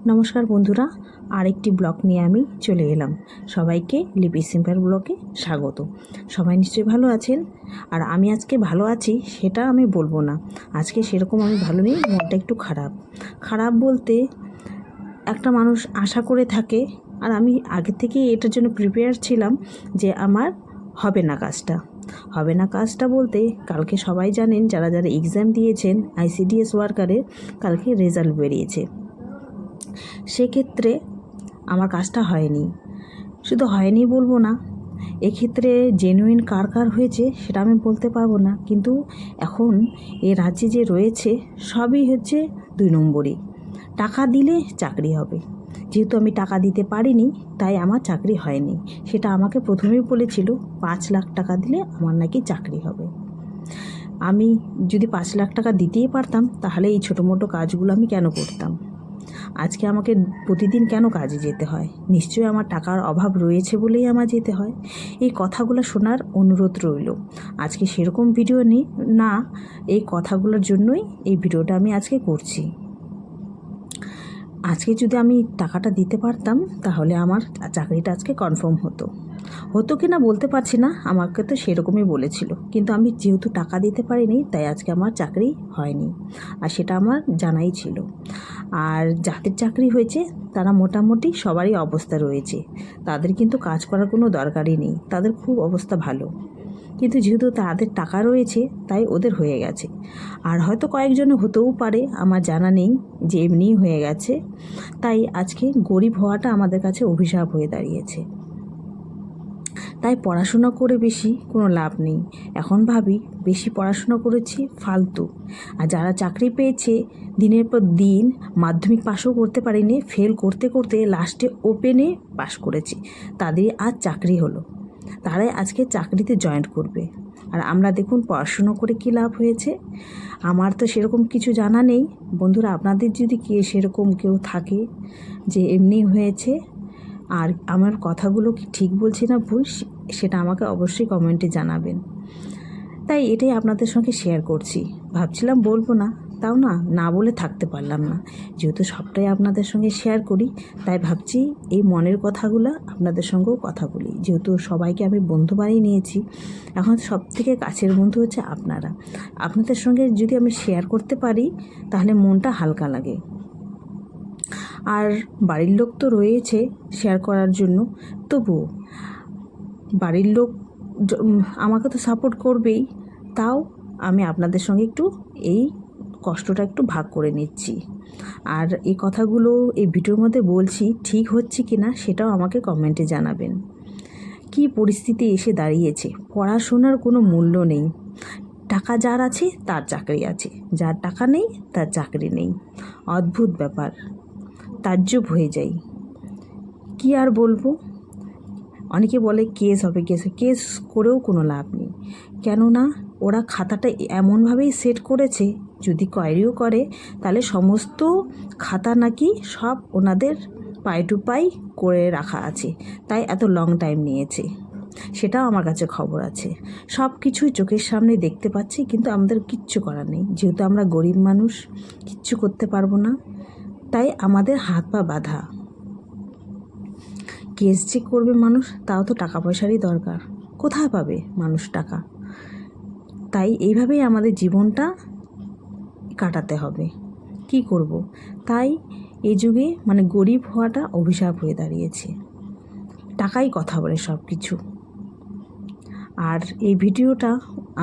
নমস্কার বন্ধুরা, আরেকটি ব্লগ নিয়ে আমি চলে এলাম। সবাইকে লিপি সিম্পল ব্লগে স্বাগত। সবাই নিশ্চয়ই ভালো আছেন, আর আমি আজকে ভালো আছি সেটা আমি বলবো না। আজকে সেরকম আমি ভালো নেই, মনটা একটু খারাপ বলতে একটা মানুষ আশা করে থাকে, আর আমি আগে থেকেই এটার জন্য প্রিপেয়ার ছিলাম যে আমার হবে না কাজটা বলতে কালকে সবাই জানেন যারা যারা এক্সাম দিয়েছেন আইসিডিএস ওয়ার্কারের, কালকে রেজাল্ট বেরিয়েছে। সেক্ষেত্রে আমার কাজটা হয়নি, শুধু হয়নি বলবো না, এক্ষেত্রে জেনুইন কার হয়েছে সেটা আমি বলতে পারবো না। কিন্তু এখন এই রাজ্যে যে রয়েছে সবই হচ্ছে 2 নম্বরই। টাকা দিলে চাকরি হবে, যেহেতু আমি টাকা দিতে পারিনি তাই আমার চাকরি হয়নি। সেটা আমাকে প্রথমেই বলেছিল 5 লাখ টাকা দিলে আমার নাকি চাকরি হবে। আমি যদি 5 লাখ টাকা দিতেই পারতাম তাহলে এই ছোটো মোটো কাজগুলো আমি কেন করতাম? আজকে আমাকে প্রতিদিন কেন কাজে যেতে হয়? নিশ্চয়ই আমার টাকার অভাব রয়েছে বলেই আমার যেতে হয়। এই কথাগুলো শোনার অনুরোধ রইল। আজকে সেরকম ভিডিও নেই না, এই কথাগুলোর জন্যই এই ভিডিওটা আমি আজকে করছি। আজকে যদি আমি টাকাটা দিতে পারতাম তাহলে আমার চাকরিটা আজকে কনফার্ম হতো কি না বলতে পারছি না, আমাকে তো সেরকমই বলেছিল। কিন্তু আমি যেহেতু টাকা দিতে পারিনি তাই আজকে আমার চাকরি হয়নি, আর সেটা আমার জানাই ছিল। আর যাদের চাকরি হয়েছে তারা মোটামুটি সবারই অবস্থা রয়েছে, তাদের কিন্তু কাজ করার কোনো দরকারই নেই, তাদের খুব অবস্থা ভালো। কিন্তু যেহেতু তাদের টাকা রয়েছে তাই ওদের হয়ে গেছে। আর হয়তো কয়েকজনে হতেও পারে, আমার জানা নেই, যে এমনিই হয়ে গেছে। তাই আজকে গরিব হওয়াটা আমাদের কাছে অভিশাপ হয়ে দাঁড়িয়েছে। তাই পড়াশোনা করে বেশি কোনো লাভ নেই। এখন ভাবি বেশি পড়াশোনা করেছি ফালতু। আর যারা চাকরি পেয়েছে দিনের পর দিন মাধ্যমিক পাসও করতে পারেনি, ফেল করতে করতে লাস্টে ওপেনে পাশ করেছে, তাদের আজ চাকরি হলো, তারাই আজকে চাকরিতে জয়েন করবে। আর আমরা দেখুন পড়াশুনো করে কী লাভ হয়েছে। আমার তো সেরকম কিছু জানা নেই। বন্ধুরা, আপনাদের যদি সেরকম কেউ থাকে যে এমনি হয়েছে, আর আমার কথাগুলো কি ঠিক বলছি না ভুল, সেটা আমাকে অবশ্যই কমেন্টে জানাবেন। তাই এটাই আপনাদের সঙ্গে শেয়ার করছি। ভাবছিলাম বলবো না, তাও না বলে থাকতে পারলাম না। যেহেতু সবটাই আপনাদের সঙ্গে শেয়ার করি তাই ভাবছি এই মনের কথাগুলো আপনাদের সঙ্গেও কথা বলি। যেহেতু সবাইকে আমি বন্ধু বানিয়ে নিয়েছি, এখন সবথেকে কাছের বন্ধু হচ্ছে আপনারা। আপনাদের সঙ্গে যদি আমি শেয়ার করতে পারি তাহলে মনটা হালকা লাগে। আর বাড়ির লোক তো রয়েছে শেয়ার করার জন্য, তবুও বাড়ির লোক আমাকে তো সাপোর্ট করবেই, তাও আমি আপনাদের সঙ্গে একটু এই কষ্টটা একটু ভাগ করে নিচ্ছি। আর এই কথাগুলো এই ভিডিওর মধ্যে বলছি, ঠিক হচ্ছে কি না সেটাও আমাকে কমেন্টে জানাবেন। কি পরিস্থিতি এসে দাঁড়িয়েছে, পড়াশোনার কোনো মূল্য নেই। টাকা যার আছে তার চাকরি আছে, যার টাকা নেই তার চাকরি নেই। অদ্ভুত ব্যাপার, তাজ্জব হয়ে যাই। কি আর বলবো। অনেকে বলে কেস হবে, কেস করেও কোনো লাভ নেই। কেননা ওরা খাতাটা এমনভাবেই সেট করেছে, যদি কোয়ারিও করে তাহলে সমস্ত খাতা নাকি সব ওনাদের পাই টু পাই করে রাখা আছে, তাই এত লং টাইম নিয়েছে। সেটাও আমার কাছে খবর আছে, সব কিছুই চোখের সামনে দেখতে পাচ্ছি, কিন্তু আমাদের কিচ্ছু করার নেই। যেহেতু আমরা গরিব মানুষ, কিচ্ছু করতে পারবো না, তাই আমাদের হাত পা বাঁধা। কেস যে করবে মানুষ, তাও তো টাকা পয়সারই দরকার, কোথায় পাবে মানুষ টাকা? তাই এইভাবেই আমাদের জীবনটা কাটাতে হবে। কি করব? তাই এই যুগে গরিব হওয়াটা অভিশাপ হয়ে দাঁড়িয়েছে। টাকাই কথা বলে সব কিছু। আর এই ভিডিওটা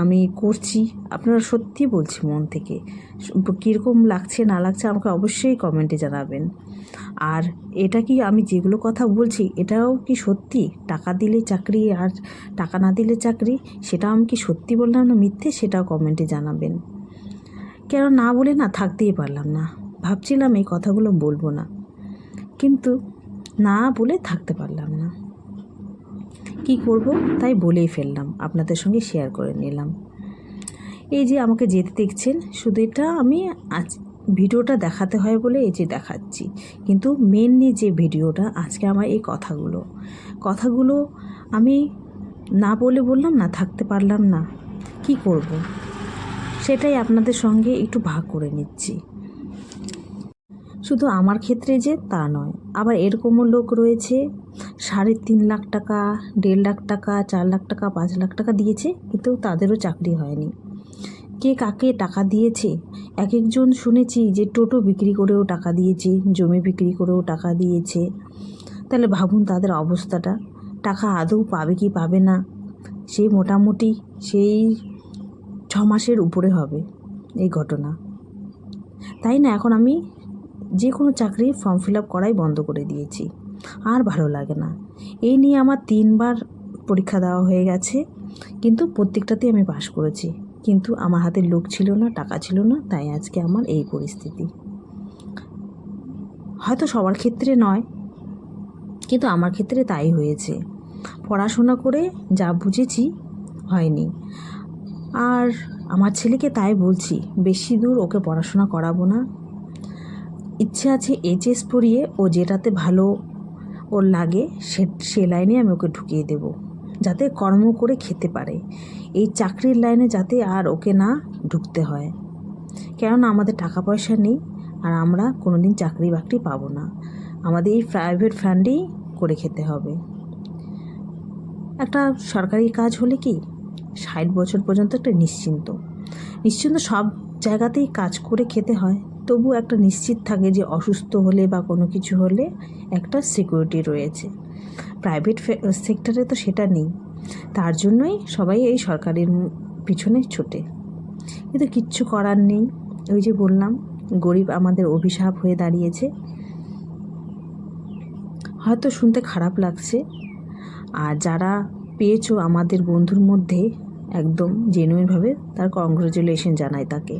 আমি করছি, আপনারা সত্যি বলছি মন থেকে, কীরকম লাগছে না লাগছে আমাকে অবশ্যই কমেন্টে জানাবেন। আর এটা কি আমি যেগুলো কথা বলছি এটাও কি সত্যি? টাকা দিলে চাকরি আর টাকা না দিলে চাকরি, সেটাও আমি কি সত্যি বললাম না মিথ্যে, সেটাও কমেন্টে জানাবেন। কেন না বলে থাকতেই পারলাম না, ভাবছিলাম এই কথাগুলো বলবো না, কিন্তু না বলে থাকতে পারলাম না। কি করব, তাই বলেই ফেললাম, আপনাদের সঙ্গে শেয়ার করে নিলাম। এই যে আমাকে যেতে দেখছেন, শুধু এটা আমি আজ ভিডিওটা দেখাতে হয় বলে এই যে দেখাচ্ছি, কিন্তু মেনলি যে ভিডিওটা আজকে আমার এই কথাগুলো আমি না বলে বললাম না, থাকতে পারলাম না। কি করব, সেটাই আপনাদের সঙ্গে একটু ভাগ করে নিচ্ছি। শুধু আমার ক্ষেত্রে যে তা নয়, আবার এরকমও লোক রয়েছে 3.5 লাখ টাকা, 1.5 লাখ টাকা, 4 লাখ টাকা, 5 লাখ টাকা দিয়েছে, কিন্তু তাদেরও চাকরি হয়নি। কে কাকে টাকা দিয়েছে? এক একজন শুনেছি যে টোটো বিক্রি করেও টাকা দিয়েছে, জমি বিক্রি করেও টাকা দিয়েছে। তাহলে ভাবুন তাদের অবস্থাটা, টাকা আদৌ পাবে কি পাবে না, সেই মোটামুটি সেই 6 মাসের উপরে হবে এই ঘটনা। তাই না এখন আমি যে কোনো চাকরির ফর্ম ফিল আপ করাই বন্ধ করে দিয়েছি, আর ভালো লাগে না। এই নিয়ে আমার 3বার পরীক্ষা দেওয়া হয়ে গেছে, কিন্তু প্রত্যেকটাতেই আমি পাশ করেছি। কিন্তু আমার হাতে লোক ছিল না, টাকা ছিল না, তাই আজকে আমার এই পরিস্থিতি। হয়তো সবার ক্ষেত্রে নয়, কিন্তু আমার ক্ষেত্রে তাই হয়েছে। পড়াশোনা করে যা বুঝেছি হয়নি। আর আমার ছেলেকে তাই বলছি, বেশি দূর ওকে পড়াশোনা করাবো না। ইচ্ছে আছে এইচএস পড়িয়ে ও যেটাতে ভালো ওর লাগে সে লাইনে আমি ওকে ঢুকিয়ে দেব, যাতে কর্ম করে খেতে পারে। এই চাকরির লাইনে যাতে আর ওকে না ঢুকতে হয়, কেননা আমাদের টাকা পয়সা নেই, আর আমরা কোনো দিন চাকরি বাকরি পাবো না। আমাদের এই প্রাইভেট ফান্ডেই করে খেতে হবে। একটা সরকারি কাজ হলে কি 60 বছর পর্যন্ত একটা নিশ্চিন্ত সব জায়গাতেই কাজ করে খেতে হয়, তবু একটা নিশ্চিত থাকে যে অসুস্থ হলে বা কোনো কিছু হলে একটা সিকিউরিটি রয়েছে। প্রাইভেট সেক্টরে তো সেটা নেই, তার জন্যই সবাই এই সরকারের পিছনে ছোটে। কিন্তু কিচ্ছু করার নেই। ওই যে বললাম, গরিব আমাদের অভিশাপ হয়ে দাঁড়িয়েছে। হয়তো শুনতে খারাপ লাগছে, আর যারা পেয়েছো আমাদের বন্ধুর মধ্যে একদম জেনুইনভাবে তার কংগ্রাচুলেশন জানাই তাকে।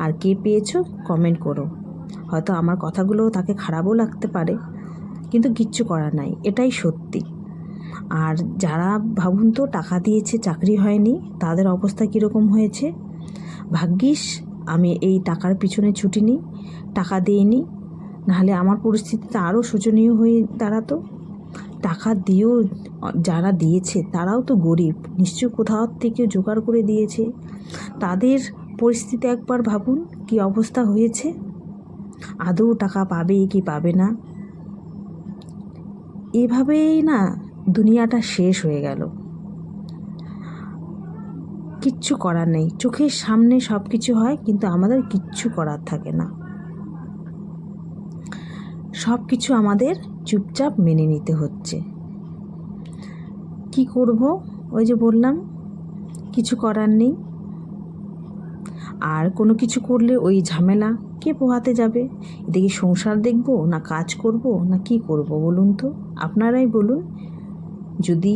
আর কে পেয়েছো কমেন্ট করো। হয়তো আমার কথাগুলো তাকে খারাপও লাগতে পারে, কিন্তু কিচ্ছু করার নাই, এটাই সত্যি। আর যারা ভাবুন তো টাকা দিয়েছে চাকরি হয়নি, তাদের অবস্থা কীরকম হয়েছে। ভাগ্যিস আমি এই টাকার পিছনে ছুটিনি, টাকা দিইনি, নাহলে আমার পরিস্থিতিতে আরও শোচনীয় হয়ে দাঁড়াতো। টাকা দিয়েও যারা দিয়েছে তারাও তো গরিব, নিশ্চয় কোথাও থেকে জোগাড় করে দিয়েছে। তাদের পরিস্থিতি একবার ভাবুন কি অবস্থা হয়েছে। আদৌ টাকা পাবে কি পাবে না, এভাবেই না দুনিয়াটা শেষ হয়ে গেল। কিচ্ছু করার নেই, চোখের সামনে সব কিছু হয়, কিন্তু আমাদের কিচ্ছু করার থাকে না। সব কিছু আমাদের চুপচাপ মেনে নিতে হচ্ছে। কি করব, ওই যে বললাম কিছু করার নেই। আর কোনো কিছু করলে ওই ঝামেলা কে পোহাতে যাবে। এদিকে সংসার দেখব না কাজ করব না কি করব বলুন তো, আপনারাই বলুন। যদি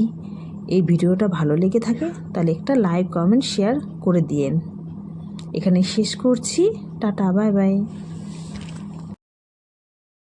এই ভিডিওটা ভালো লেগে থাকে তাহলে একটা লাইক কমেন্ট শেয়ার করে দিয়েন। এখানে শেষ করছি, টাটা বাই বাই।